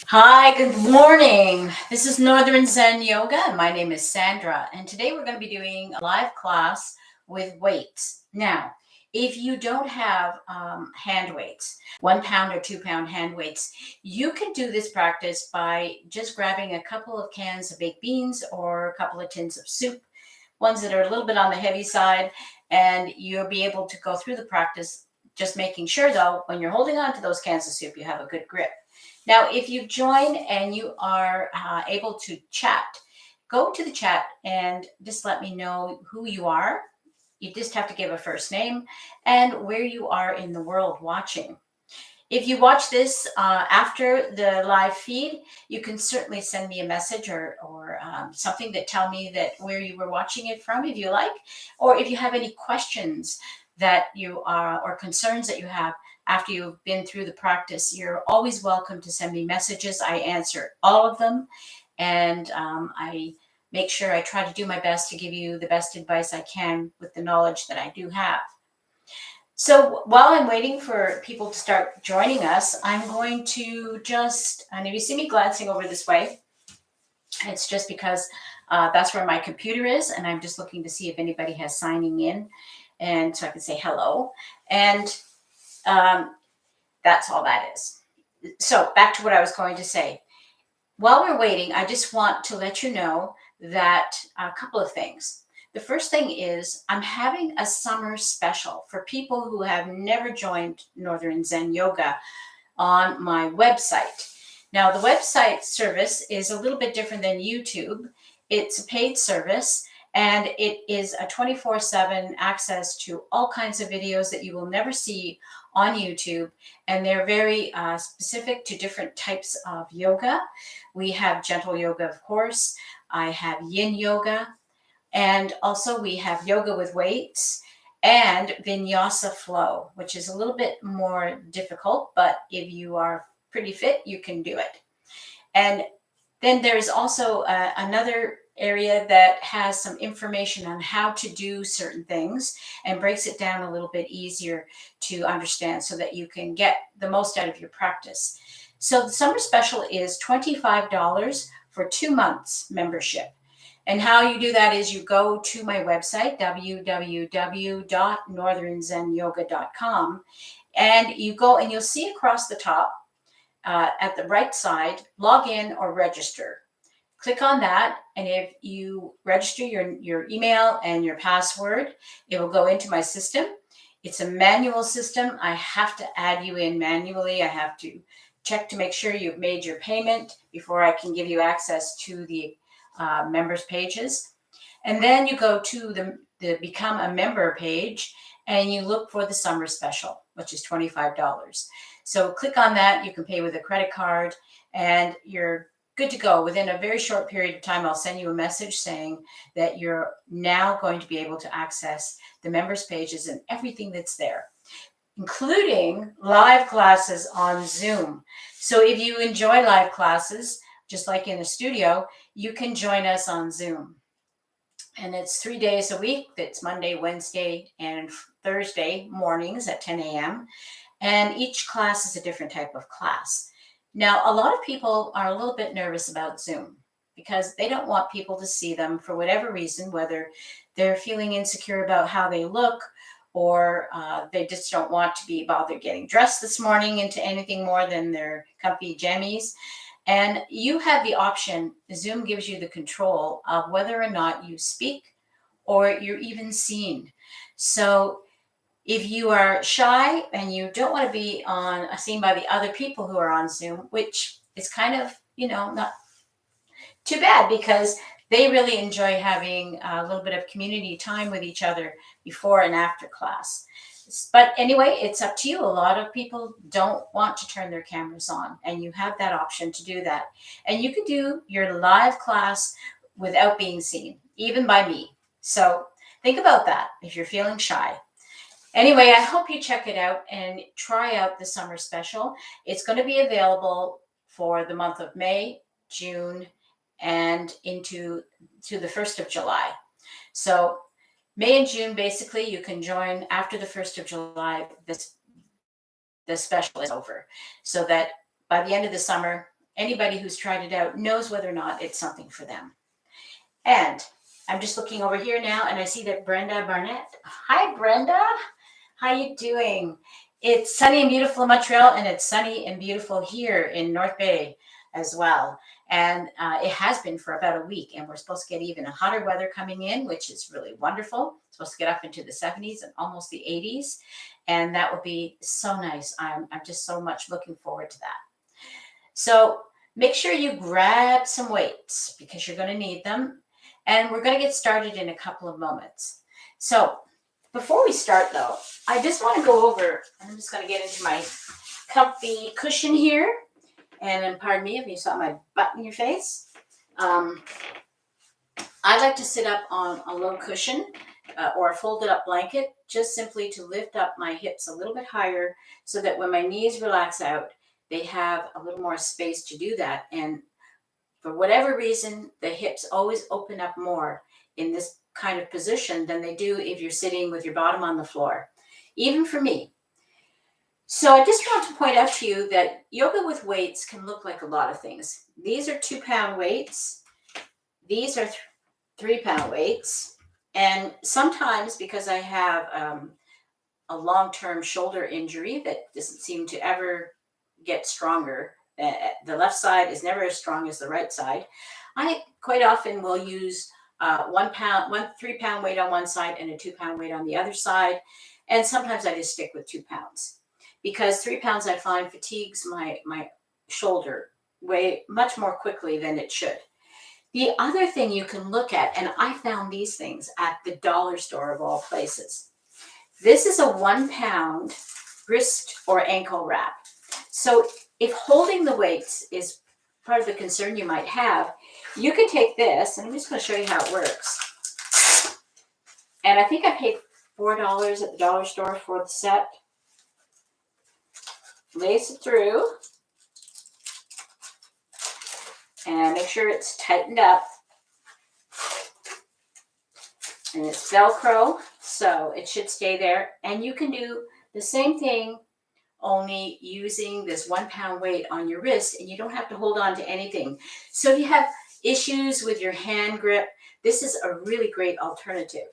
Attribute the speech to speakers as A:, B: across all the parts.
A: Hi, good morning. This is Northern Zen Yoga, and my name is Sandra. And today we're going to be doing a live class with weights. Now, if you don't have hand weights, 1 pound or 2 pound hand weights, you can do this practice by just grabbing a couple of cans of baked beans or a couple of tins of soup, ones that are a little bit on the heavy side, and you'll be able to go through the practice. Just making sure, though, when you're holding on to those cans of soup, you have a good grip. Now, if you join and you are able to chat, go to the chat and just let me know who you are. You just have to give a first name and where you are in the world watching. If you watch this after the live feed, you can certainly send me a message or something that tell me that where you were watching it from, if you like, or if you have any questions that you are or concerns that you have after you've been through the practice. You're always welcome to send me messages. I answer all of them, and I make sure I try to do my best to give you the best advice I can with the knowledge that I do have. So while I'm waiting for people to start joining us, I'm going to and if you see me glancing over this way, it's just because that's where my computer is, and I'm just looking to see if anybody has signing in, and so I can say hello. And um, that's all that is. So back to what I was going to say. While we're waiting, I just want to let you know that a couple of things. The first thing is I'm having a summer special for people who have never joined Northern Zen Yoga on my website. Now, the website service is a little bit different than YouTube. It's a paid service, and it is a 24/7 access to all kinds of videos that you will never see on YouTube. And they're very specific to different types of yoga. We have gentle yoga, of course. I have yin yoga. And also, we have yoga with weights and vinyasa flow, which is a little bit more difficult, but if you are pretty fit, you can do it. And then there's also another area that has some information on how to do certain things and breaks it down a little bit easier to understand so that you can get the most out of your practice. So the summer special is $25 for 2 months membership. And how you do that is you go to my website, www.northernzenyoga.com, and you go and you'll see across the top at the right side, log in or register. Click on that, and if you register your email and your password, it will go into my system. It's a manual system. I have to add you in manually. I have to check to make sure you've made your payment before I can give you access to the members pages. And then you go to the Become a Member page and you look for the summer special, which is $25. So click on that. You can pay with a credit card and you're good to go. Within a very short period of time, I'll send you a message saying that you're now going to be able to access the members pages and everything that's there, including live classes on Zoom. So if you enjoy live classes, just like in the studio, you can join us on Zoom. And it's 3 days a week. It's Monday, Wednesday, and Thursday mornings at 10 a.m. And each class is a different type of class. Now, a lot of people are a little bit nervous about Zoom because they don't want people to see them for whatever reason, whether they're feeling insecure about how they look or they just don't want to be bothered getting dressed this morning into anything more than their comfy jammies. And you have the option, Zoom gives you the control of whether or not you speak or you're even seen. So if you are shy and you don't want to be seen by the other people who are on Zoom, which is kind of, not too bad because they really enjoy having a little bit of community time with each other before and after class. But anyway, it's up to you. A lot of people don't want to turn their cameras on, and you have that option to do that. And you can do your live class without being seen, even by me. So think about that if you're feeling shy. Anyway, I hope you check it out and try out the summer special. It's going to be available for the month of May, June, and into to the 1st of July. So May and June, basically, you can join after the 1st of July. The special is over, so that by the end of the summer, anybody who's tried it out knows whether or not it's something for them. And I'm just looking over here now, and I see that Brenda Barnett. Hi, Brenda. How you doing? It's sunny and beautiful in Montreal, and it's sunny and beautiful here in North Bay as well. And it has been for about a week, and we're supposed to get even hotter weather coming in, which is really wonderful. It's supposed to get up into the 70s and almost the 80s, and that would be so nice. I'm just so much looking forward to that. So make sure you grab some weights because you're going to need them. And we're going to get started in a couple of moments. So before we start, though, I just want to go over, I'm just going to get into my comfy cushion here. And then pardon me if you saw my butt in your face. I like to sit up on a low cushion or a folded up blanket, just simply to lift up my hips a little bit higher so that when my knees relax out, they have a little more space to do that. And for whatever reason, the hips always open up more in this kind of position than they do if you're sitting with your bottom on the floor, even for me. So I just want to point out to you that yoga with weights can look like a lot of things. These are 2-pound weights. These are 3-pound weights. And sometimes, because I have a long-term shoulder injury that doesn't seem to ever get stronger, the left side is never as strong as the right side, I quite often will use 1 3-pound weight on one side and a 2-pound weight on the other side. And sometimes I just stick with 2 pounds because 3 pounds I find fatigues my shoulder way much more quickly than it should. The other thing you can look at, and I found these things at the dollar store of all places. This is a 1-pound wrist or ankle wrap. So if holding the weights is part of the concern you might have, you can take this, and I'm just going to show you how it works. And I think I paid $4 at the dollar store for the set. Lace it through. And make sure it's tightened up. And it's Velcro, so it should stay there. And you can do the same thing, only using this 1-pound weight on your wrist, and you don't have to hold on to anything. So if you have issues with your hand grip, this is a really great alternative.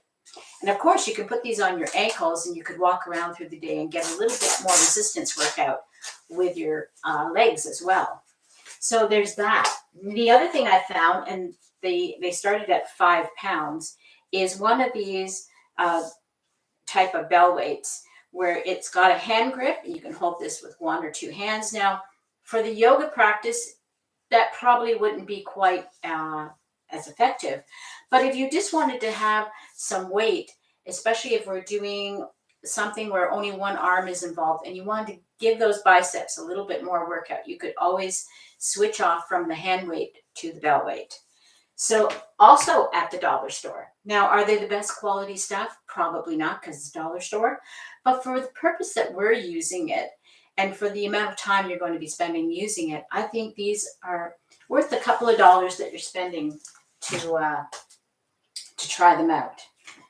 A: And of course, you can put these on your ankles, and you could walk around through the day and get a little bit more resistance workout with your legs as well. So there's that. The other thing I found, and they started at 5 pounds, is one of these type of bell weights where it's got a hand grip, and you can hold this with 1 or 2 hands. Now, for the yoga practice, that probably wouldn't be quite as effective. But if you just wanted to have some weight, especially if we're doing something where only one arm is involved and you wanted to give those biceps a little bit more workout, you could always switch off from the hand weight to the bell weight. So also at the dollar store. Now, are they the best quality stuff? Probably not, because it's dollar store. But for the purpose that we're using it, and for the amount of time you're going to be spending using it, I think these are worth a couple of dollars that you're spending to try them out.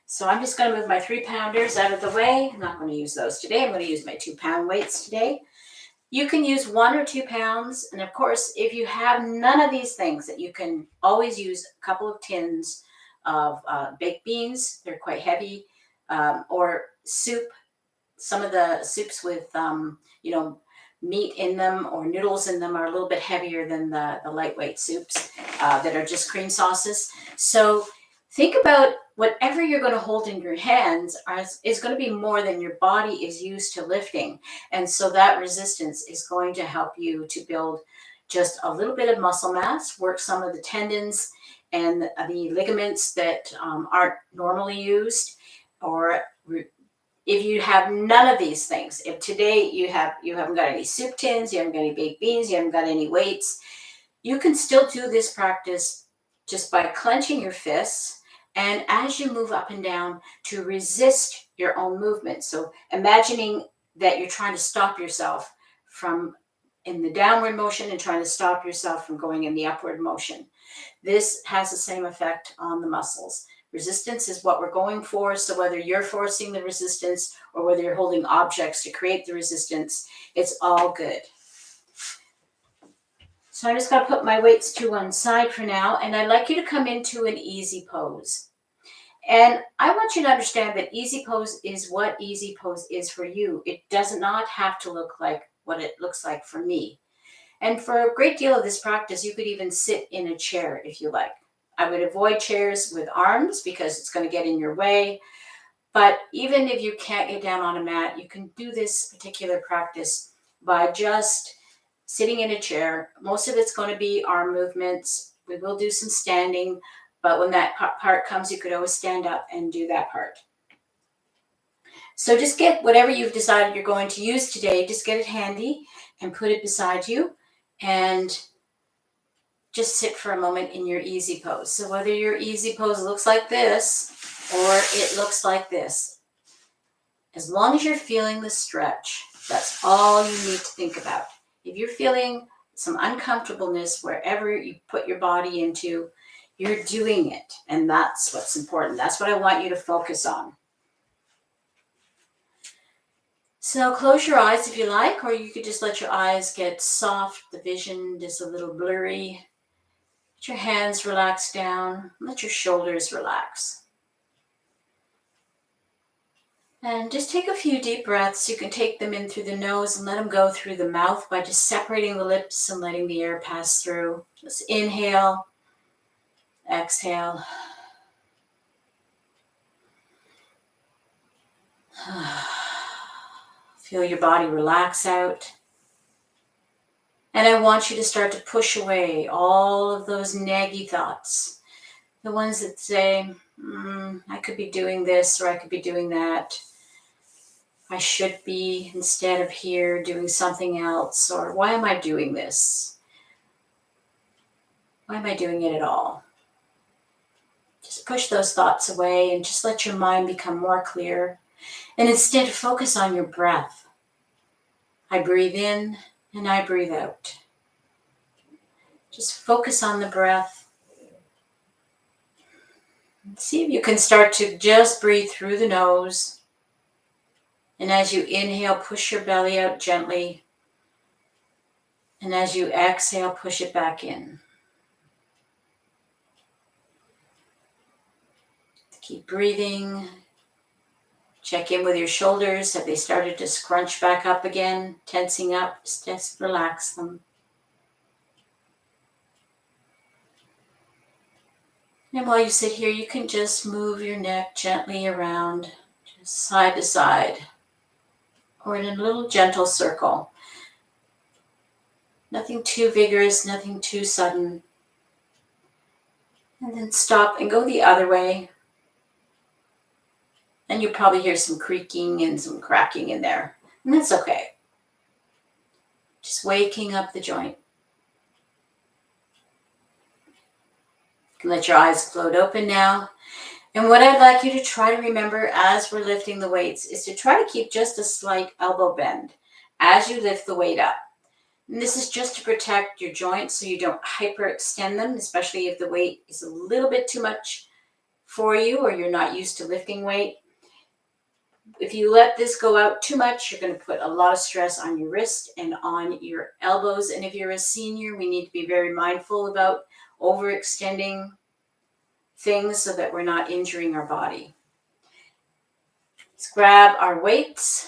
A: So I'm just going to move my 3-pounders out of the way. I'm not going to use those today. I'm going to use my 2-pound weights today. You can use 1 or 2 pounds. And of course, if you have none of these things, that you can always use a couple of tins of baked beans. They're quite heavy. Or soup. Some of the soups with, meat in them or noodles in them are a little bit heavier than the lightweight soups that are just cream sauces. So think about whatever you're going to hold in your hands is going to be more than your body is used to lifting. And so that resistance is going to help you to build just a little bit of muscle mass, work some of the tendons and the ligaments that aren't normally used. Or if you have none of these things, if today you haven't got any soup tins, you haven't got any baked beans, you haven't got any weights, you can still do this practice just by clenching your fists, and as you move up and down, to resist your own movement. So imagining that you're trying to stop yourself from in the downward motion and trying to stop yourself from going in the upward motion. This has the same effect on the muscles. Resistance is what we're going for. So whether you're forcing the resistance or whether you're holding objects to create the resistance, it's all good. So I'm just going to put my weights to one side for now, and I'd like you to come into an easy pose. And I want you to understand that easy pose is what easy pose is for you. It does not have to look like what it looks like for me. And for a great deal of this practice, you could even sit in a chair if you like. I would avoid chairs with arms because it's going to get in your way. But even if you can't get down on a mat, you can do this particular practice by just sitting in a chair. Most of it's going to be arm movements. We will do some standing, but when that part comes, you could always stand up and do that part. So just get whatever you've decided you're going to use today, just get it handy and put it beside you and just sit for a moment in your easy pose. So whether your easy pose looks like this or it looks like this, as long as you're feeling the stretch, that's all you need to think about. If you're feeling some uncomfortableness wherever you put your body into, you're doing it. And that's what's important. That's what I want you to focus on. So close your eyes if you like, or you could just let your eyes get soft. The vision is a little blurry. Let your hands relax down. Let your shoulders relax. And just take a few deep breaths. You can take them in through the nose and let them go through the mouth by just separating the lips and letting the air pass through. Just inhale, exhale. Feel your body relax out. And I want you to start to push away all of those naggy thoughts. The ones that say, I could be doing this or I could be doing that. I should be, instead of here, doing something else. Or why am I doing this? Why am I doing it at all? Just push those thoughts away and just let your mind become more clear. And instead focus on your breath. I breathe in and I breathe out. Just focus on the breath. See if you can start to just breathe through the nose. And as you inhale, push your belly out gently. And as you exhale, push it back in. Keep breathing. Check in with your shoulders. Have they started to scrunch back up again? Tensing up? Just relax them. And while you sit here, you can just move your neck gently around, just side to side, or in a little gentle circle. Nothing too vigorous, nothing too sudden. And then stop and go the other way. And you'll probably hear some creaking and some cracking in there. And that's okay. Just waking up the joint. You can let your eyes float open now. And what I'd like you to try to remember as we're lifting the weights is to try to keep just a slight elbow bend as you lift the weight up. And this is just to protect your joints so you don't hyperextend them, especially if the weight is a little bit too much for you or you're not used to lifting weight. If you let this go out too much, you're going to put a lot of stress on your wrist and on your elbows. And if you're a senior, we need to be very mindful about overextending things so that we're not injuring our body. Let's grab our weights.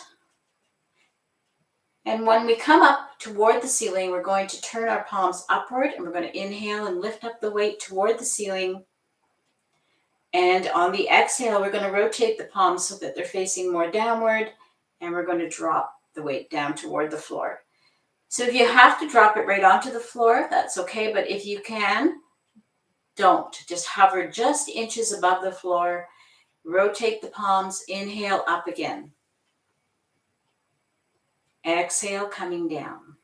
A: And when we come up toward the ceiling, we're going to turn our palms upward and we're going to inhale and lift up the weight toward the ceiling. And on the exhale, we're going to rotate the palms so that they're facing more downward, and we're going to drop the weight down toward the floor. So if you have to drop it right onto the floor, that's okay. But if you can, don't. Just hover just inches above the floor. Rotate the palms. Inhale, up again. Exhale, coming down.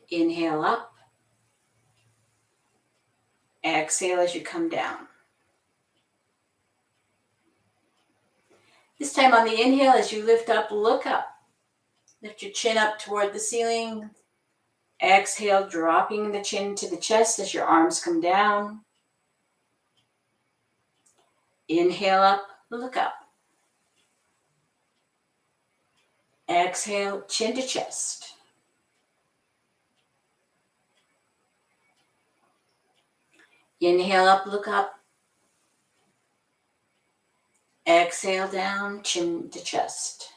A: Inhale, up. Exhale as you come down. This time on the inhale, as you lift up, look up. Lift your chin up toward the ceiling. Exhale, dropping the chin to the chest as your arms come down. Inhale up, look up. Exhale, chin to chest. Inhale up, look up. Exhale down, chin to chest.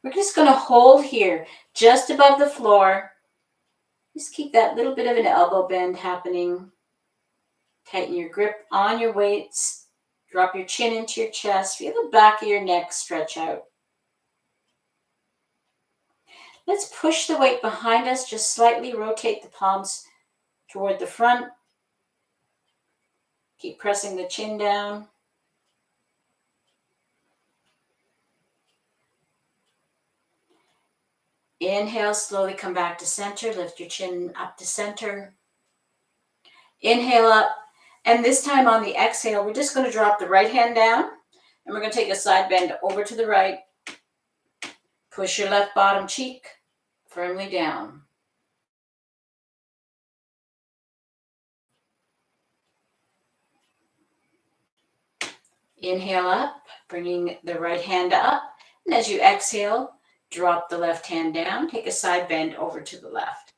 A: We're just going to hold here just above the floor. Just keep that little bit of an elbow bend happening. Tighten your grip on your weights. Drop your chin into your chest. Feel the back of your neck stretch out. Let's push the weight behind us. Just slightly rotate the palms toward the front. Keep pressing the chin down. Inhale, slowly come back to center. Lift your chin up to center. Inhale up. And this time on the exhale, we're just going to drop the right hand down. And we're going to take a side bend over to the right. Push your left bottom cheek firmly down. Inhale up, bringing the right hand up. And as you exhale, drop the left hand down. Take a side bend over to the left.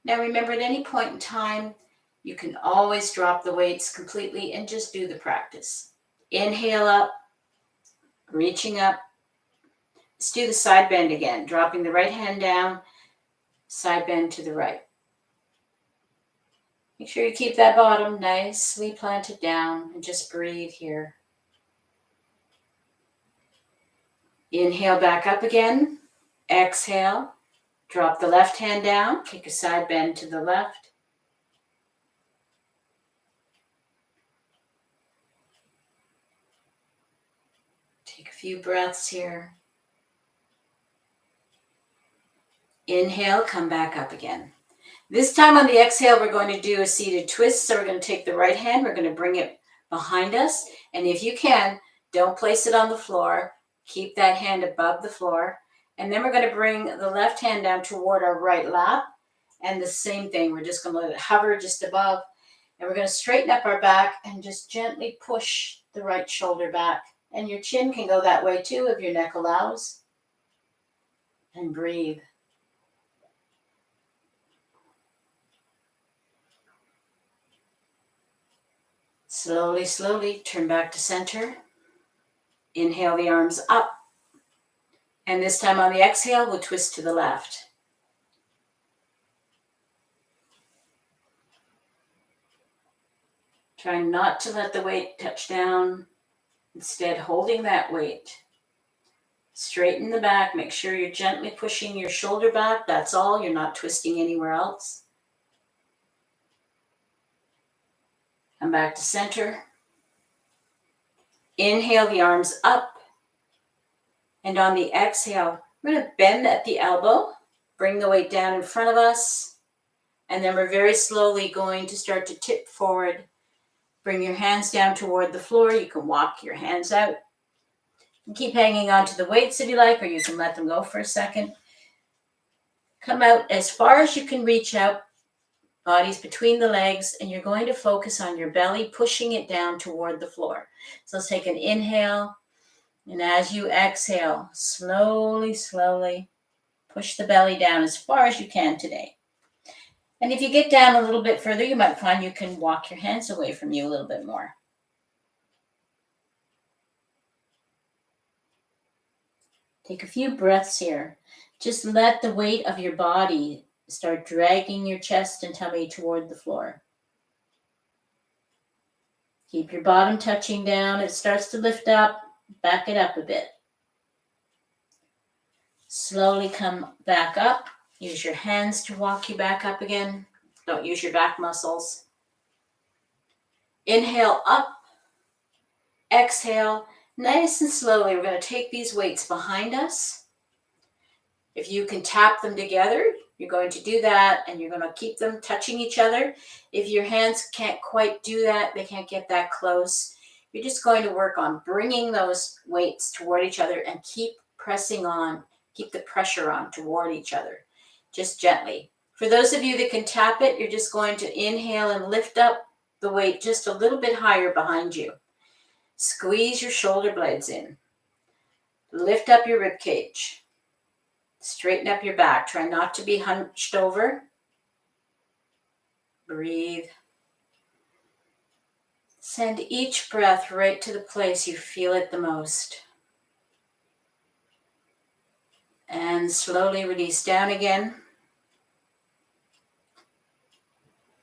A: Now remember, at any point in time, you can always drop the weights completely and just do the practice. Inhale up, reaching up. Let's do the side bend again, dropping the right hand down, side bend to the right. Make sure you keep that bottom nicely planted down and just breathe here. Inhale back up again. Exhale. Drop the left hand down. Take a side bend to the left. Take a few breaths here. Inhale, come back up again. This time on the exhale, we're going to do a seated twist. So we're going to take the right hand, we're going to bring it behind us. And if you can, don't place it on the floor. Keep that hand above the floor. And then we're going to bring the left hand down toward our right lap. And the same thing, we're just going to let it hover just above. And we're going to straighten up our back and just gently push the right shoulder back. And your chin can go that way too if your neck allows. And breathe. Slowly, slowly turn back to center. Inhale the arms up. And this time on the exhale, we'll twist to the left. Try not to let the weight touch down. Instead, holding that weight. Straighten the back. Make sure you're gently pushing your shoulder back. That's all. You're not twisting anywhere else. Come back to center. Inhale the arms up. And on the exhale, we're going to bend at the elbow. Bring the weight down in front of us. And then we're very slowly going to start to tip forward. Bring your hands down toward the floor. You can walk your hands out. And keep hanging on to the weights if you like, or you can let them go for a second. Come out as far as you can reach out. Body's between the legs, and you're going to focus on your belly, pushing it down toward the floor. So let's take an inhale. And as you exhale, slowly, slowly push the belly down as far as you can today. And if you get down a little bit further, you might find you can walk your hands away from you a little bit more. Take a few breaths here. Just let the weight of your body start dragging your chest and tummy toward the floor. Keep your bottom touching down. It starts to lift up. Back it up a bit. Slowly come back up. Use your hands to walk you back up again. Don't use your back muscles. Inhale up. Exhale. Nice and slowly, we're going to take these weights behind us. If you can tap them together, you're going to do that, and you're going to keep them touching each other. If your hands can't quite do that, they can't get that close, you're just going to work on bringing those weights toward each other and keep pressing on, keep the pressure on toward each other, just gently. For those of you that can tap it, you're just going to inhale and lift up the weight just a little bit higher behind you. Squeeze your shoulder blades in. Lift up your rib cage. Straighten up your back. Try not to be hunched over. Breathe. Send each breath right to the place you feel it the most. And slowly release down again.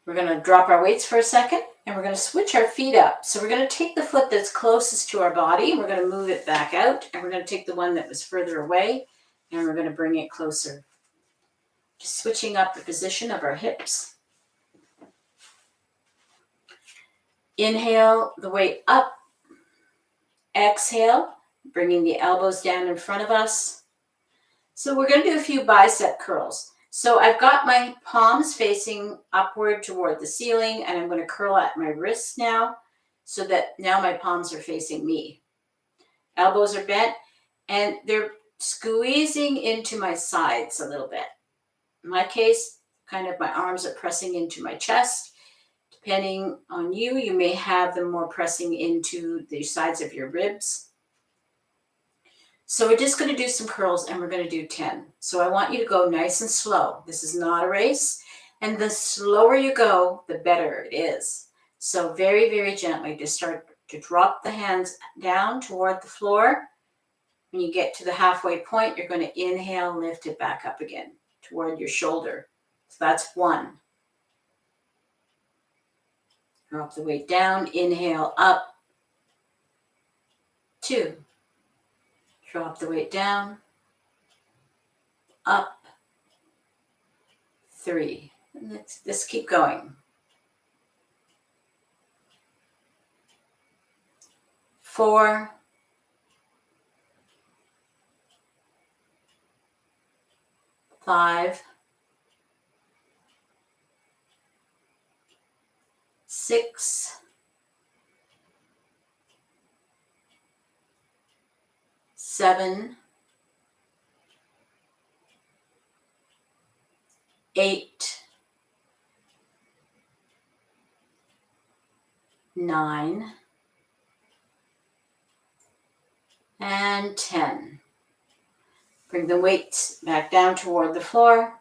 A: We're going to drop our weights for a second, and we're going to switch our feet up. So we're going to take the foot that's closest to our body, and we're going to move it back out, and we're going to take the one that was further away, and we're going to bring it closer. Just switching up the position of our hips. Inhale the weight up. Exhale, bringing the elbows down in front of us. So we're going to do a few bicep curls. So I've got my palms facing upward toward the ceiling, and I'm going to curl at my wrists now, so that now my palms are facing me. Elbows are bent, and they're squeezing into my sides a little bit. In my case, kind of my arms are pressing into my chest. Depending on you, you may have them more pressing into the sides of your ribs. So we're just going to do some curls, and we're going to do 10. So I want you to go nice and slow. This is not a race. And the slower you go, the better it is. So very, very gently, just start to drop the hands down toward the floor. When you get to the halfway point, you're going to inhale, lift it back up again toward your shoulder. So that's 1. Drop the weight down, inhale up. 2. Drop the weight down, up. 3. And let's just keep going. 4. 5. 6. 7. 8. 9. And 10. Bring the weights back down toward the floor.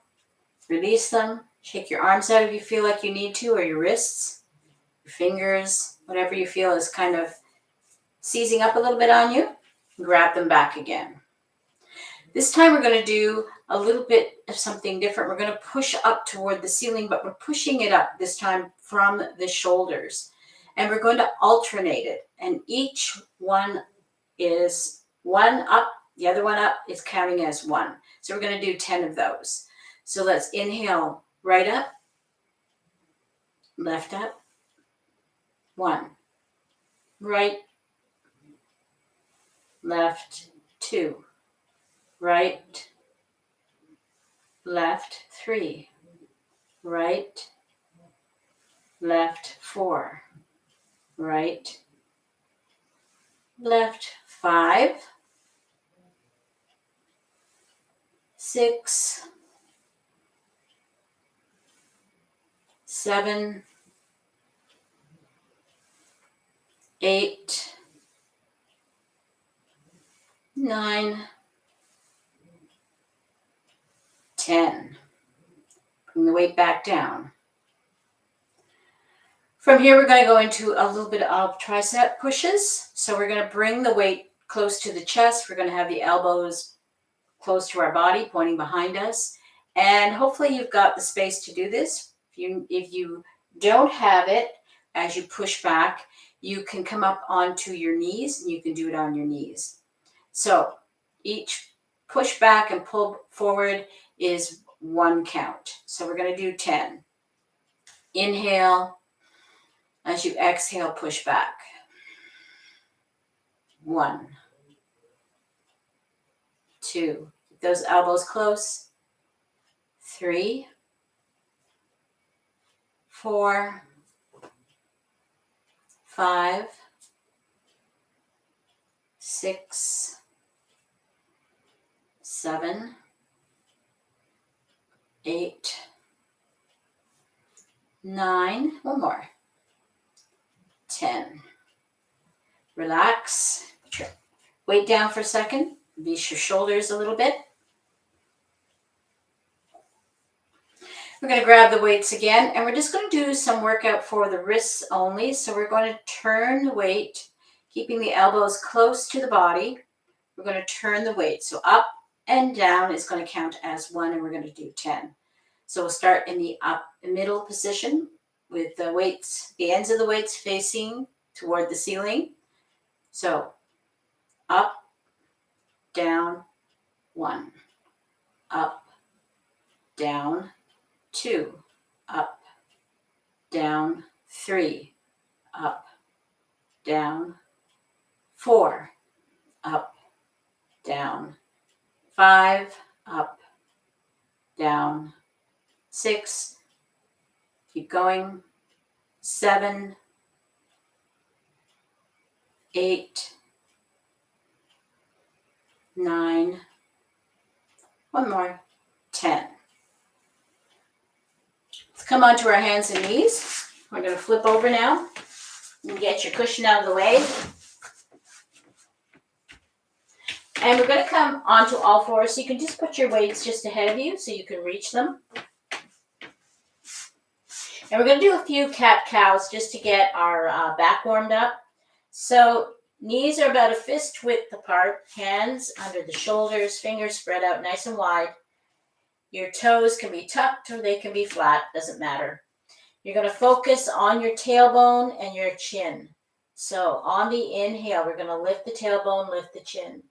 A: Release them. Shake your arms out if you feel like you need to, or your wrists, your fingers, whatever you feel is kind of seizing up a little bit on you. Grab them back again. This time we're going to do a little bit of something different. We're going to push up toward the ceiling, but we're pushing it up this time from the shoulders. And we're going to alternate it. And each one is 1 up, the other one up is counting as 1. So we're going to do 10 of those. So let's inhale, right up, left up, 1, right, left, 2, right, left, 3, right, left, 4, right, left, 5, 6, 7, 8, 9, 10. Bring the weight back down. From here, we're going to go into a little bit of tricep pushes. So we're going to bring the weight close to the chest. We're going to have the elbows close to our body, pointing behind us. And hopefully you've got the space to do this. If you don't have it, as you push back, you can come up onto your knees, and you can do it on your knees. So each push back and pull forward is 1 count. So we're going to do 10. Inhale. As you exhale, push back. 1, 2. Keep those elbows close. 3, 4, 5, 6, 7, 8, 9. One more. 10. Relax. Weight down for a second. Release your shoulders a little bit. We're going to grab the weights again, and we're just going to do some workout for the wrists only. So we're going to turn the weight, keeping the elbows close to the body. We're going to turn the weight. So up and down is going to count as 1, and we're going to do 10. So we'll start in the up middle position with the weights, the ends of the weights facing toward the ceiling. So up, down, 1, up, down, 2, up, down, 3, up, down, 4, up, down, 5, up, down, 6, keep going, 7, 8, 9, one more, 10. Let's come onto our hands and knees. We're going to flip over now and get your cushion out of the way. And we're going to come onto all fours. So you can just put your weights just ahead of you so you can reach them. And we're going to do a few cat-cows just to get our back warmed up. So knees are about a fist width apart, hands under the shoulders, fingers spread out nice and wide. Your toes can be tucked or they can be flat, doesn't matter. You're going to focus on your tailbone and your chin. So on the inhale, we're going to lift the tailbone, lift the chin.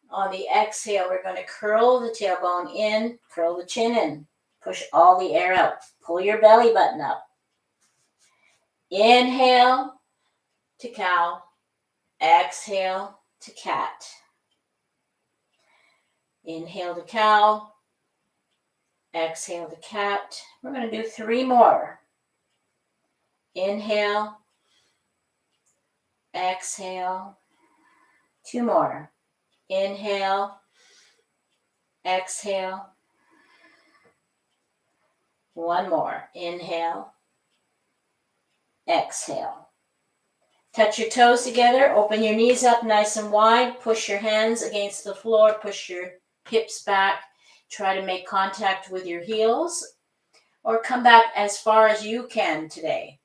A: On the exhale, we're going to curl the tailbone in, curl the chin in. Push all the air out. Pull your belly button up. Inhale to cow. Exhale to cat. Inhale to cow. Exhale to cat. We're going to do 3 more. Inhale. Exhale. 2 more. Inhale. Exhale. 1 more. Inhale. Exhale. Touch your toes together. Open your knees up nice and wide. Push your hands against the floor. Push your hips back. Try to make contact with your heels. Or come back as far as you can today.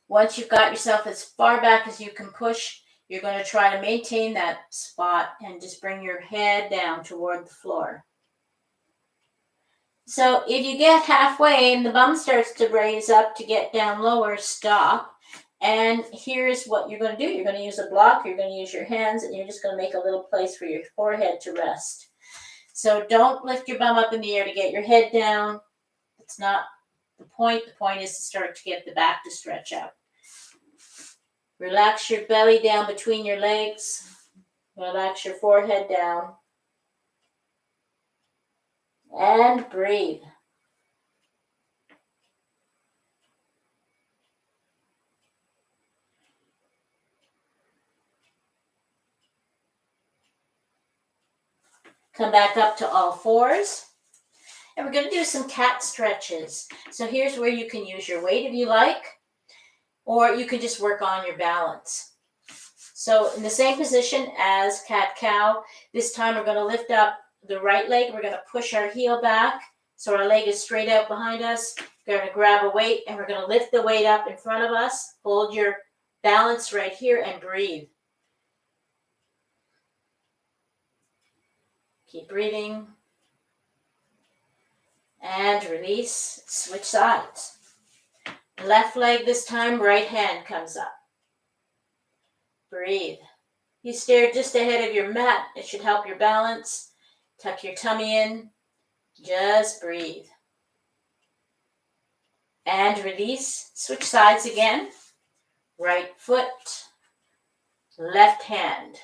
A: Once you've got yourself as far back as you can push, you're going to try to maintain that spot and just bring your head down toward the floor. So if you get halfway and the bum starts to raise up to get down lower, stop. And here's what you're going to do. You're going to use a block, you're going to use your hands, and you're just going to make a little place for your forehead to rest. So don't lift your bum up in the air to get your head down. It's not the point. The point is to start to get the back to stretch out. Relax your belly down between your legs. Relax your forehead down. And breathe. Come back up to all fours. And we're going to do some cat stretches. So here's where you can use your weight if you like, or you can just work on your balance. So in the same position as cat-cow, this time we're going to lift up the right leg. We're going to push our heel back so our leg is straight out behind us. We're going to grab a weight and we're going to lift the weight up in front of us. Hold your balance right here and breathe. Keep breathing. And release. Switch sides. Left leg this time, right hand comes up. Breathe. You stare just ahead of your mat. It should help your balance. Tuck your tummy in. Just breathe. And release. Switch sides again. Right foot. Left hand.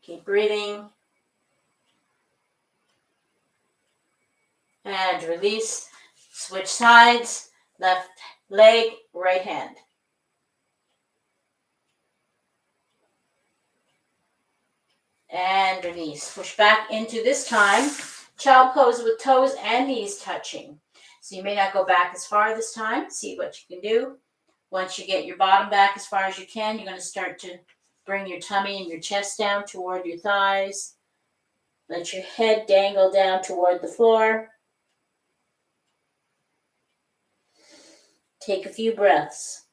A: Keep breathing. And release. Switch sides. Left leg, right hand. And release. Push back into this time child pose with toes and knees touching. So you may not go back as far this time. See what you can do. Once you get your bottom back as far as you can, you're going to start to bring your tummy and your chest down toward your thighs. Let your head dangle down toward the floor. Take a few breaths.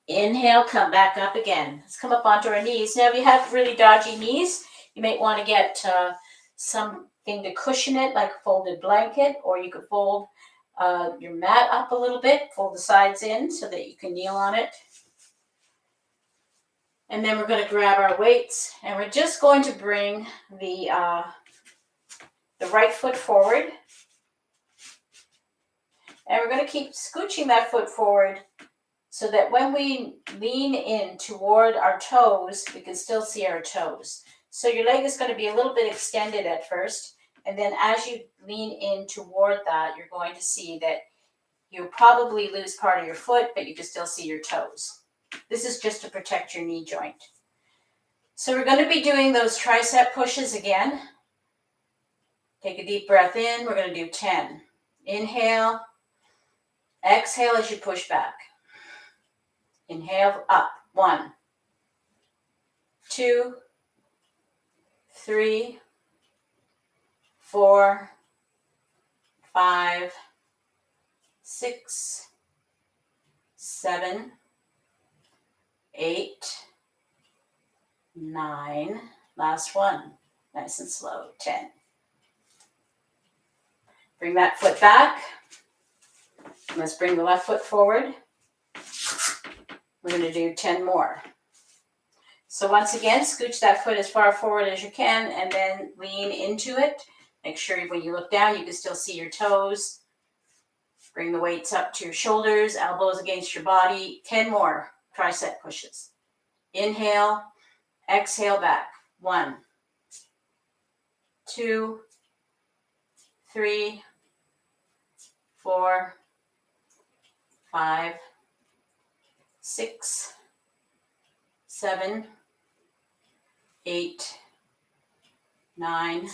A: Inhale, come back up again. Let's come up onto our knees. Now, if you have really dodgy knees, you might want to get something to cushion it, like a folded blanket, or you could fold your mat up a little bit, fold the sides in so that you can kneel on it. And then we're going to grab our weights, and we're just going to bring the right foot forward. And we're going to keep scooching that foot forward so that when we lean in toward our toes, we can still see our toes. So your leg is going to be a little bit extended at first, and then as you lean in toward that, you're going to see that you'll probably lose part of your foot, but you can still see your toes. This is just to protect your knee joint. So we're going to be doing those tricep pushes again. Take a deep breath in. We're going to do 10. Inhale. Exhale as you push back. Inhale up. 1, 2, 3, 4, 5, 6, 7, 8, 9. Last one. Nice and slow. 10. Bring that foot back. Let's bring the left foot forward. We're going to do 10 more. So once again, scooch that foot as far forward as you can and then lean into it. Make sure when you look down, you can still see your toes. Bring the weights up to your shoulders, elbows against your body. 10 more tricep pushes. Inhale, exhale back. 1, 2, 3, 4, 5, 6, 7, 8, 9,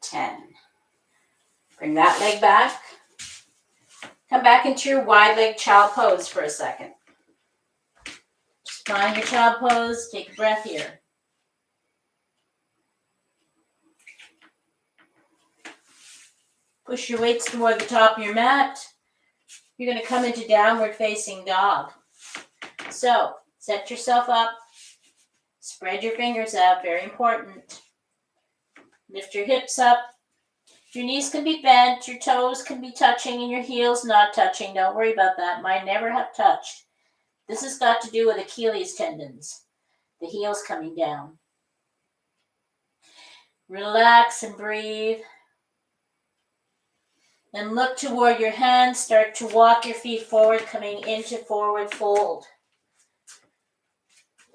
A: 10. Bring that leg back. Come back into your wide leg child pose for a second. Just find your child pose. Take a breath here. Push your weights toward the top of your mat. You're going to come into downward facing dog. So set yourself up. Spread your fingers out. Very important. Lift your hips up. Your knees can be bent. Your toes can be touching and your heels not touching. Don't worry about that. Mine never have touched. This has got to do with Achilles tendons. The heels coming down. Relax and breathe. And look toward your hands. Start to walk your feet forward, coming into forward fold.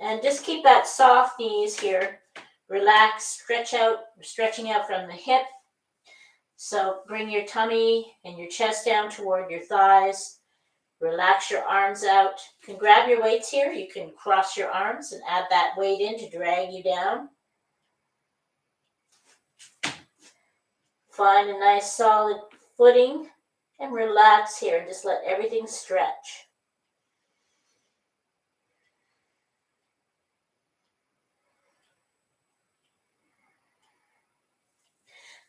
A: And just keep that soft knees here. Relax, stretch out, stretching out from the hip. So bring your tummy and your chest down toward your thighs. Relax your arms out. You can grab your weights here. You can cross your arms and add that weight in to drag you down. Find a nice solid footing and relax here. Just let everything stretch.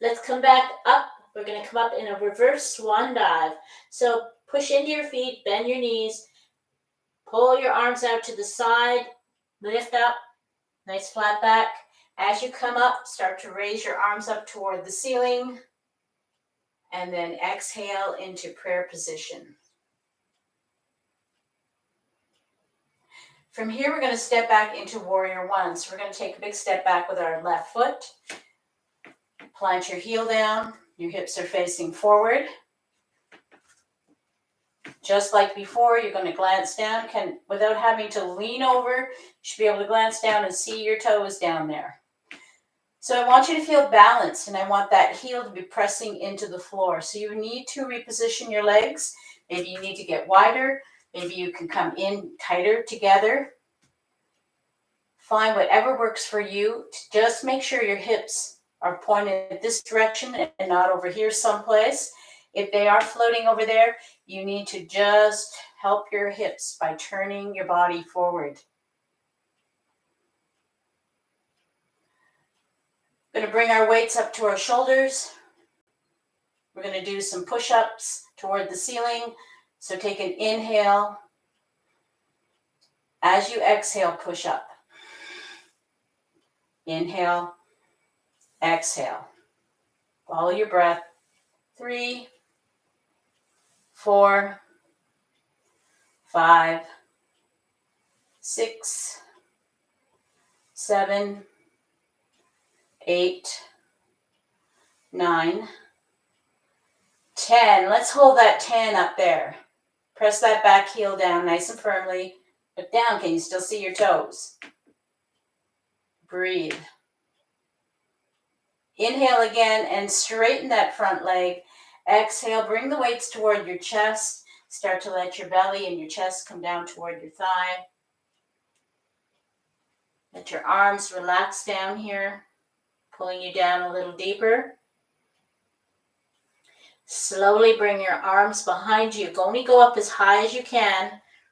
A: Let's come back up. We're going to come up in a reverse swan dive. So push into your feet, bend your knees, pull your arms out to the side, lift up, nice flat back. As you come up, start to raise your arms up toward the ceiling, and then exhale into prayer position. From here, we're going to step back into warrior one. So we're going to take a big step back with our left foot. Plant your heel down. Your hips are facing forward. Just like before, you're going to glance down. Without having to lean over, you should be able to glance down and see your toes down there. So I want you to feel balanced, and I want that heel to be pressing into the floor. So you need to reposition your legs. Maybe you need to get wider. Maybe you can come in tighter together. Find whatever works for you. Just make sure your hips are pointed this direction and not over here someplace. If they are floating over there, you need to just help your hips by turning your body forward. We're going to bring our weights up to our shoulders. We're going to do some push-ups toward the ceiling. So take an inhale. As you exhale, push up. Inhale, exhale. Follow your breath. 3, 4, 5, 6, 7, 8, 9, 10. Let's hold that 10 up there. Press that back heel down nice and firmly. Look down. Can you still see your toes? Breathe. Inhale again and straighten that front leg. Exhale, bring the weights toward your chest. Start to let your belly and your chest come down toward your thigh. Let your arms relax down here, pulling you down a little deeper. Slowly bring your arms behind you. Only go up as high as you can,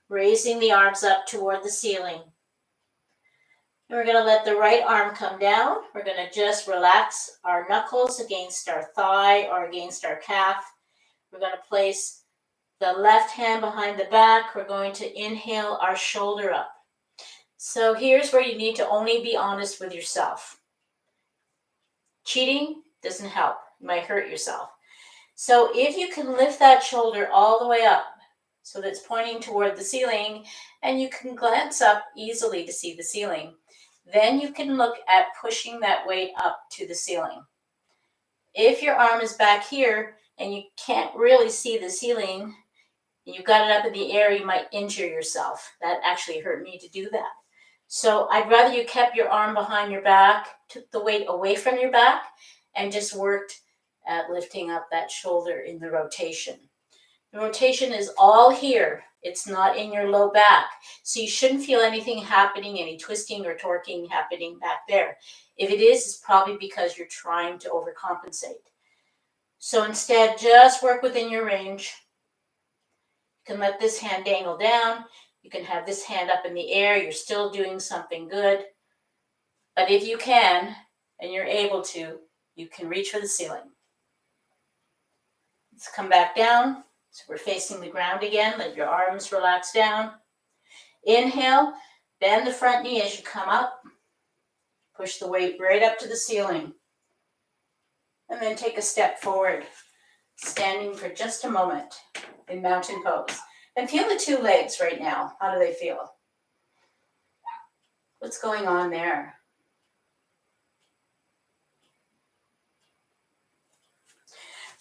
A: raising the arms up toward the ceiling. And we're going to let the right arm come down. We're going to just relax our knuckles against our thigh or against our calf. We're going to place the left hand behind the back. We're going to inhale our shoulder up. So here's where you need to only be honest with yourself. Cheating doesn't help. You might hurt yourself. So if you can lift that shoulder all the way up so that it's pointing toward the ceiling and you can glance up easily to see the ceiling, then you can look at pushing that weight up to the ceiling. If your arm is back here and you can't really see the ceiling and you've got it up in the air, you might injure yourself. That actually hurt me to do that. So I'd rather you kept your arm behind your back, took the weight away from your back, and just worked at lifting up that shoulder in the rotation. The rotation is all here. It's not in your low back. So you shouldn't feel anything happening, any twisting or torquing happening back there. If it is, it's probably because you're trying to overcompensate. So instead, just work within your range. You can let this hand dangle down. You can have this hand up in the air. You're still doing something good. But if you can, and you're able to, you can reach for the ceiling. Let's come back down. So we're facing the ground again. Let your arms relax down. Inhale, bend the front knee as you come up. Push the weight right up to the ceiling. And then take a step forward, standing for just a moment in mountain pose. And feel the two legs right now. How do they feel? What's going on there?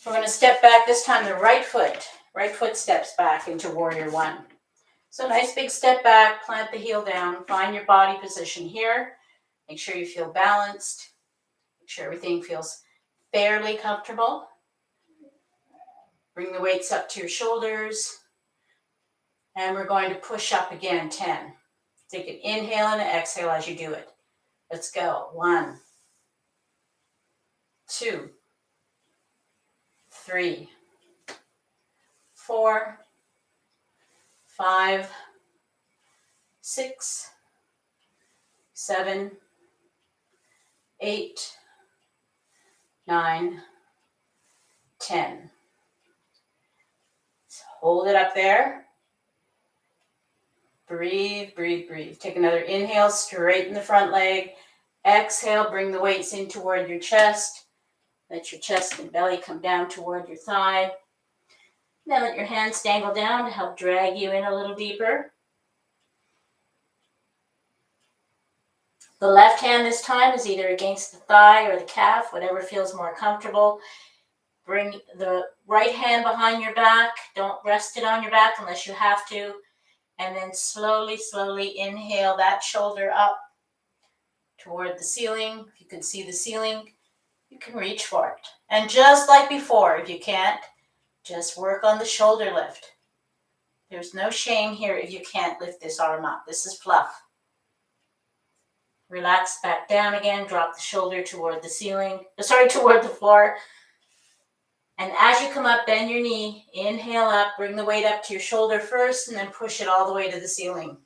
A: We're going to step back this time, the right foot steps back into warrior one. So nice big step back, plant the heel down, find your body position here. Make sure you feel balanced. Make sure everything feels fairly comfortable. Bring the weights up to your shoulders. And we're going to push up again, 10. Take an inhale and an exhale as you do it. Let's go. 1, 2, 3, 4, 5, 6, 7, 8, 9, 10. So hold it up there. Breathe, breathe, breathe. Take another inhale, straighten the front leg. Exhale, bring the weights in toward your chest. Let your chest and belly come down toward your thigh. Then let your hands dangle down to help drag you in a little deeper. The left hand this time is either against the thigh or the calf, whatever feels more comfortable. Bring the right hand behind your back. Don't rest it on your back unless you have to. And then slowly, slowly inhale that shoulder up toward the ceiling. If you can see the ceiling, you can reach for it. And just like before, if you can't, just work on the shoulder lift. There's no shame here if you can't lift this arm up. This is fluff. Relax back down again. Drop the shoulder toward the ceiling. Toward the floor. And as you come up, bend your knee, inhale up, bring the weight up to your shoulder first, and then push it all the way to the ceiling.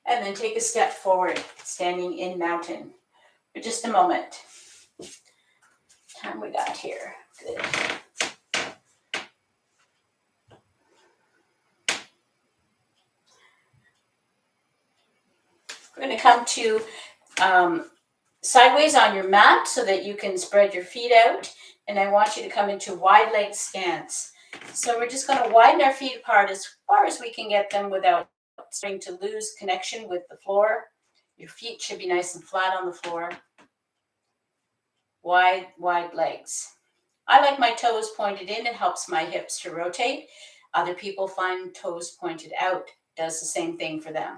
A: And then take a step forward, standing in mountain. For just a moment. Time we got here. Good. We're going to come to sideways on your mat so that you can spread your feet out. And I want you to come into wide leg stance. So we're just going to widen our feet apart as far as we can get them without starting to lose connection with the floor. Your feet should be nice and flat on the floor. Wide legs. I like my toes pointed in. It helps my hips to rotate. Other people find toes pointed out. Does the same thing for them.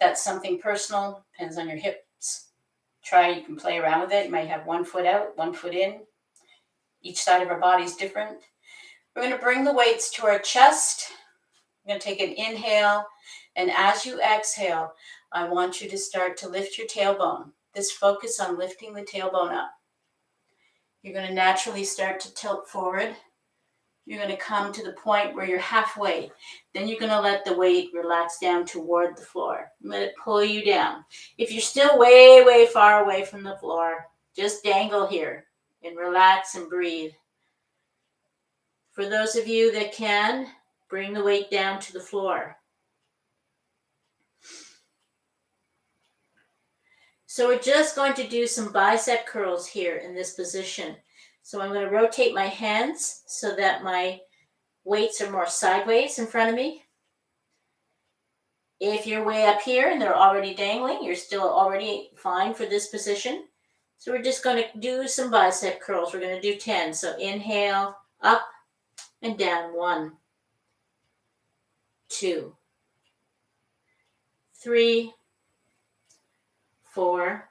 A: That's something personal. Depends on your hips. You can play around with it. You might have one foot out, one foot in. Each side of our body is different. We're going to bring the weights to our chest. We're going to take an inhale. And as you exhale, I want you to start to lift your tailbone. This focus on lifting the tailbone up. You're going to naturally start to tilt forward. You're going to come to the point where you're halfway. Then you're going to let the weight relax down toward the floor. Let it pull you down. If you're still way, way far away from the floor, just dangle here and relax and breathe. For those of you that can, bring the weight down to the floor. So we're just going to do some bicep curls here in this position. So I'm going to rotate my hands so that my weights are more sideways in front of me. If you're way up here and they're already dangling, you're still already fine for this position. So we're just going to do some bicep curls. We're going to do 10. So inhale, up and down. 1, 2, 3, 4,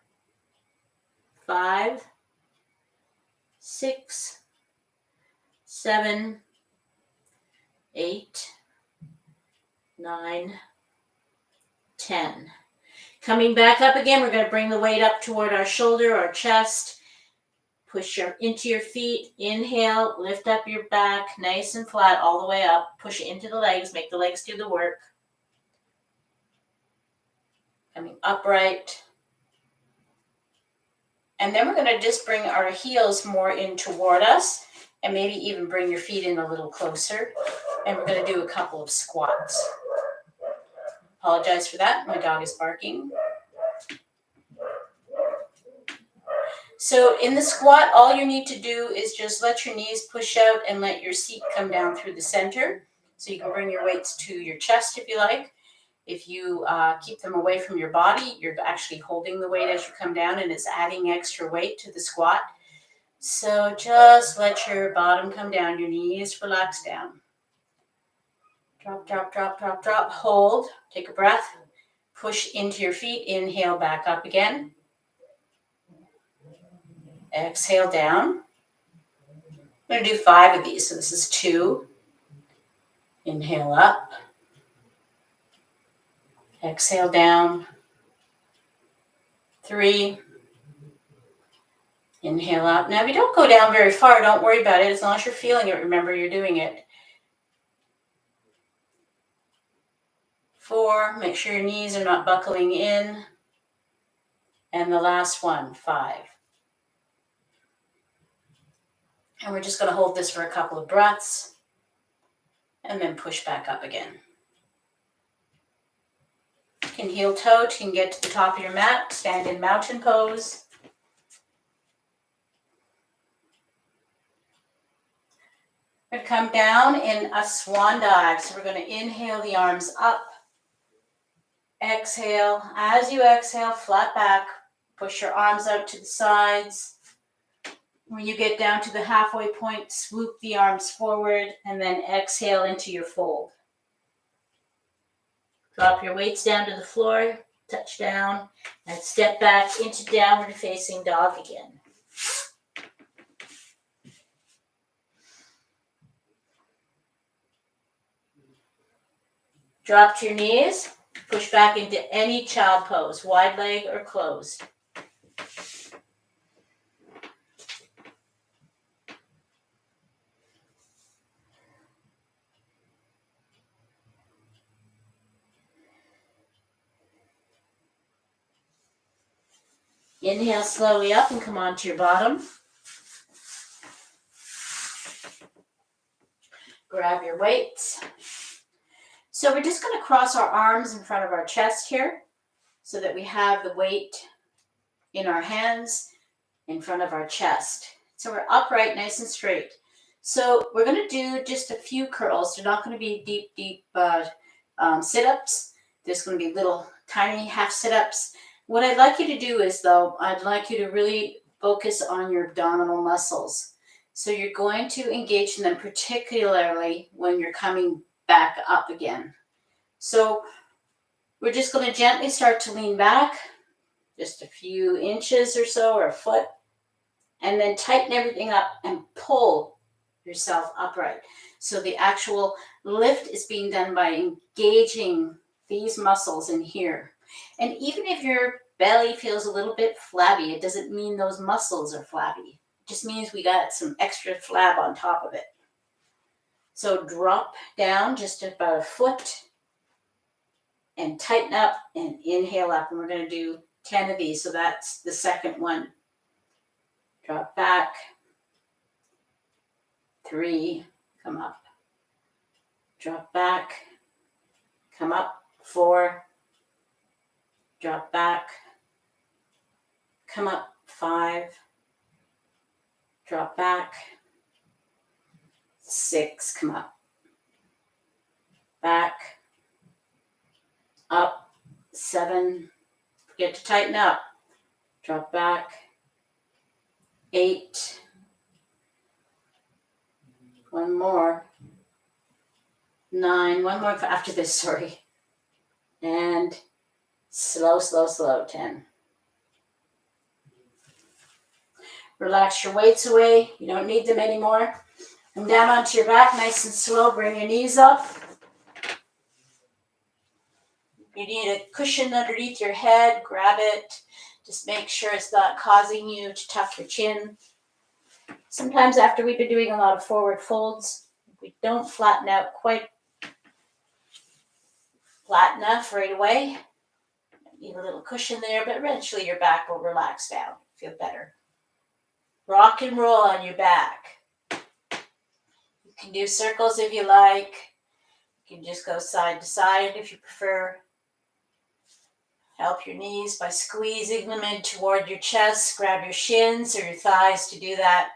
A: 5, 6, 7, 8, 9, 10. Coming back up again, we're going to bring the weight up toward our shoulder, our chest. Push into your feet. Inhale, lift up your back, nice and flat all the way up. Push it into the legs, make the legs do the work. Coming upright. And then we're going to just bring our heels more in toward us and maybe even bring your feet in a little closer. And we're going to do a couple of squats. Apologize for that. My dog is barking. So in the squat, all you need to do is just let your knees push out and let your seat come down through the center. So you can bring your weights to your chest if you like. If you keep them away from your body, you're actually holding the weight as you come down and it's adding extra weight to the squat. So just let your bottom come down, your knees relax down. Drop, drop, drop, drop, drop. Hold. Take a breath. Push into your feet. Inhale back up again. Exhale down. I'm going to do 5 of these. So this is 2. Inhale up. Exhale down. 3. Inhale up. Now, if you don't go down very far, don't worry about it. As long as you're feeling it, remember you're doing it. 4. Make sure your knees are not buckling in. And the last one, 5. And we're just going to hold this for a couple of breaths. And then push back up again. You can heel toe. You can get to the top of your mat. Stand in mountain pose. We're going to come down in a swan dive. So we're going to inhale the arms up. Exhale. As you exhale, flat back. Push your arms out to the sides. When you get down to the halfway point, swoop the arms forward and then exhale into your fold. Drop your weights down to the floor, touch down, and step back into downward facing dog again. Drop to your knees, push back into any child pose, wide leg or closed. Inhale slowly up and come onto your bottom. Grab your weights. So we're just going to cross our arms in front of our chest here so that we have the weight in our hands in front of our chest. So we're upright, nice and straight. So we're going to do just a few curls. They're not going to be deep sit-ups. There's going to be little tiny half sit-ups. What I'd like you to do is, though, I'd like you to really focus on your abdominal muscles. So you're going to engage in them, particularly when you're coming back up again. So we're just going to gently start to lean back, just a few inches or so, or a foot, and then tighten everything up and pull yourself upright. So the actual lift is being done by engaging these muscles in here. And even if your belly feels a little bit flabby, it doesn't mean those muscles are flabby. It just means we got some extra flab on top of it. So drop down just about a foot and tighten up and inhale up. And we're going to do 10 of these. So that's the second one. Drop back. 3, come up. Drop back, come up. 4, drop back, come up. 5, drop back. 6, come up. Back, up. 7, forget to tighten up. Drop back. 8, one more. 9, one more after this, sorry. And slow, 10. Relax your weights away. You don't need them anymore. Come down onto your back, nice and slow. Bring your knees up. You need a cushion underneath your head. Grab it. Just make sure it's not causing you to tuck your chin. Sometimes after we've been doing a lot of forward folds, we don't flatten out quite flat enough right away. Need a little cushion there, but eventually your back will relax down. Feel better. Rock and roll on your back. You can do circles if you like. You can just go side to side if you prefer. Help your knees by squeezing them in toward your chest. Grab your shins or your thighs to do that.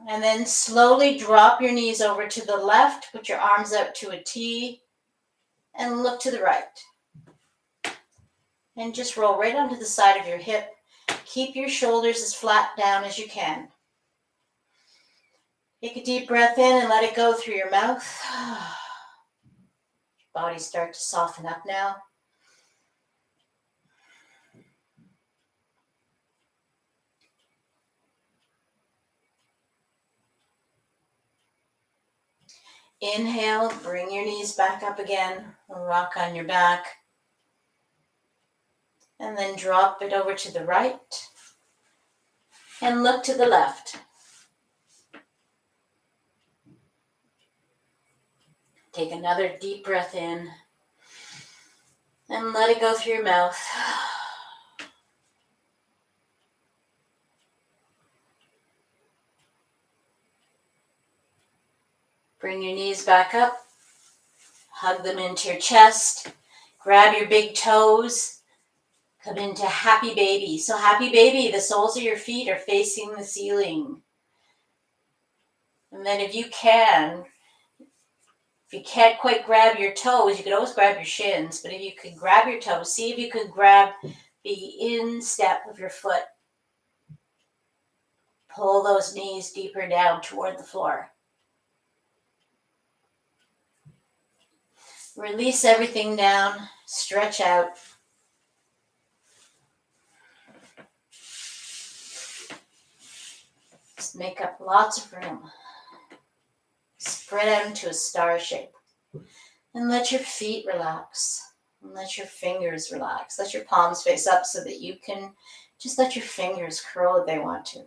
A: And then slowly drop your knees over to the left. Put your arms out to a T and look to the right. And just roll right onto the side of your hip. Keep your shoulders as flat down as you can. Take a deep breath in and let it go through your mouth. Body start to soften up now. Inhale, bring your knees back up again. Rock on your back. And then drop it over to the right. And look to the left. Take another deep breath in. And let it go through your mouth. Bring your knees back up. Hug them into your chest. Grab your big toes. Come into happy baby. So happy baby, the soles of your feet are facing the ceiling. And then if you can't quite grab your toes, you can always grab your shins, but if you can grab your toes, see if you can grab the instep of your foot. Pull those knees deeper down toward the floor. Release everything down, stretch out. Just make up lots of room. Spread out into a star shape. And let your feet relax. And let your fingers relax. Let your palms face up so that you can just let your fingers curl if they want to.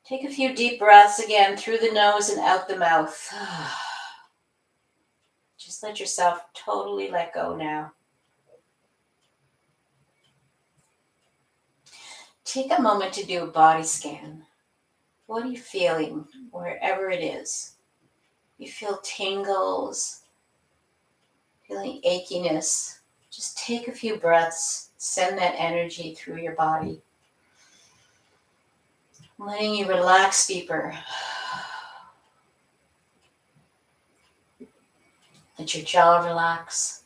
A: Take a few deep breaths again through the nose and out the mouth. Just let yourself totally let go now. Take a moment to do a body scan. What are you feeling wherever it is? You feel tingles, feeling achiness. Just take a few breaths, send that energy through your body, letting you relax deeper. Let your jaw relax.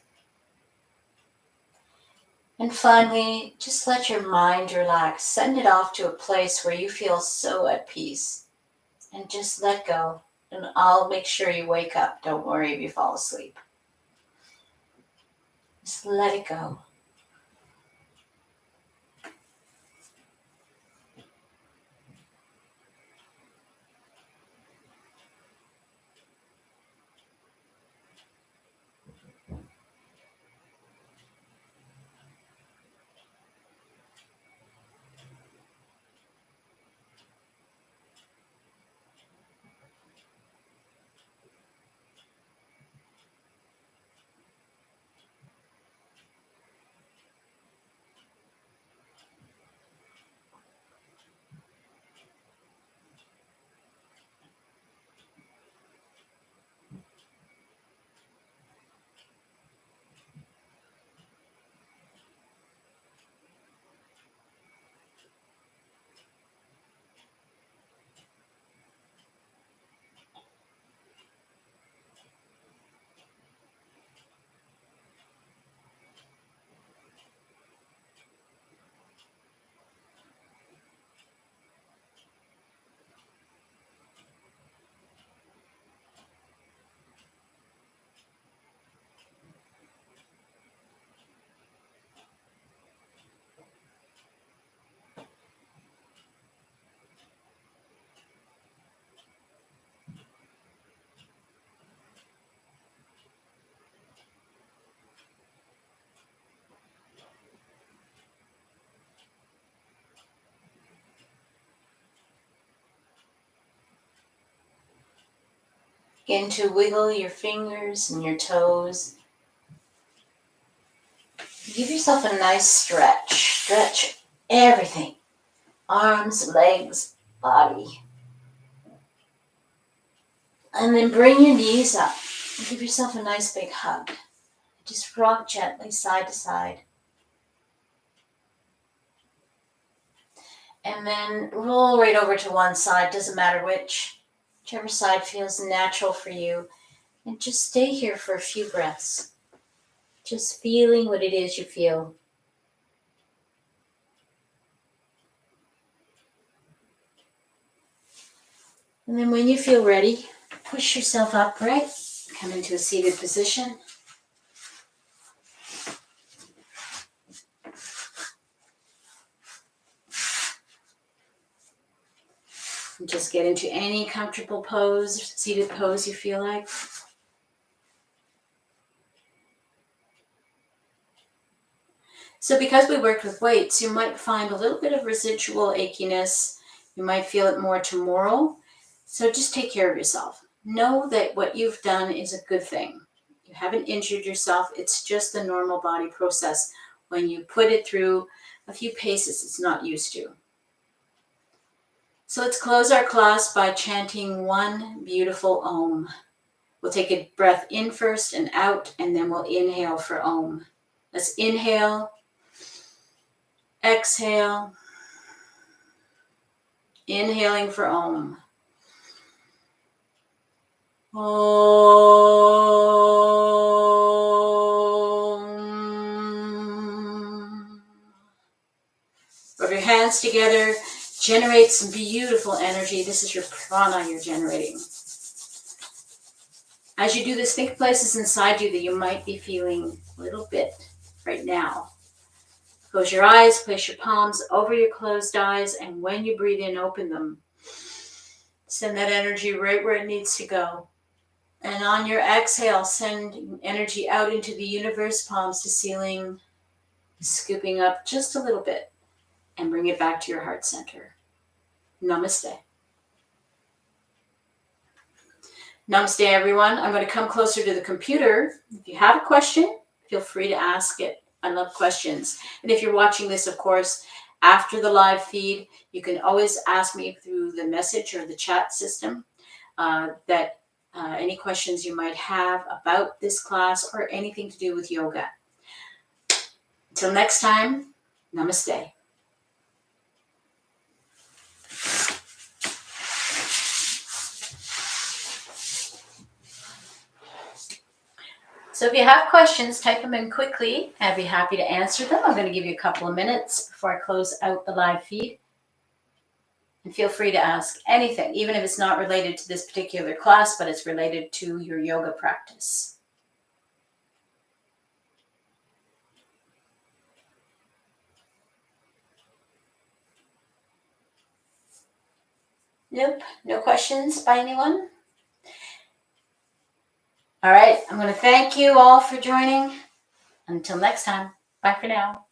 A: And finally, just let your mind relax. Send it off to a place where you feel so at peace. And just let go. And I'll make sure you wake up. Don't worry if you fall asleep. Just let it go. Begin to wiggle your fingers and your toes. Give yourself a nice stretch. Stretch everything. Arms, legs, body. And then bring your knees up. Give yourself a nice big hug. Just rock gently side to side. And then roll right over to one side. Doesn't matter which. Whichever side feels natural for you. And just stay here for a few breaths. Just feeling what it is you feel. And then when you feel ready, push yourself upright. Come into a seated position. And just get into any comfortable pose, seated pose you feel like. So because we worked with weights, you might find a little bit of residual achiness. You might feel it more tomorrow. So just take care of yourself. Know that what you've done is a good thing. You haven't injured yourself. It's just a normal body process when you put it through a few paces it's not used to. So let's close our class by chanting one beautiful Om. We'll take a breath in first and out, and then we'll inhale for Om. Let's inhale, exhale, inhaling for Om. Om. Rub your hands together. Generate some beautiful energy. This is your prana you're generating. As you do this, think of places inside you that you might be feeling a little bit right now. Close your eyes, place your palms over your closed eyes, and when you breathe in, open them. Send that energy right where it needs to go. And on your exhale, send energy out into the universe, palms to ceiling, scooping up just a little bit, and bring it back to your heart center. Namaste. Namaste, everyone. I'm going to come closer to the computer. If you have a question, feel free to ask it. I love questions. And if you're watching this, of course, after the live feed. You can always ask me through the message or the chat system that any questions you might have about this class or anything to do with yoga. Until next time, namaste. So if you have questions, type them in quickly. I'd be happy to answer them. I'm going to give you a couple of minutes before I close out the live feed. And feel free to ask anything, even if it's not related to this particular class, but it's related to your yoga practice. Nope, no questions by anyone? All right, I'm going to thank you all for joining. Until next time, bye for now.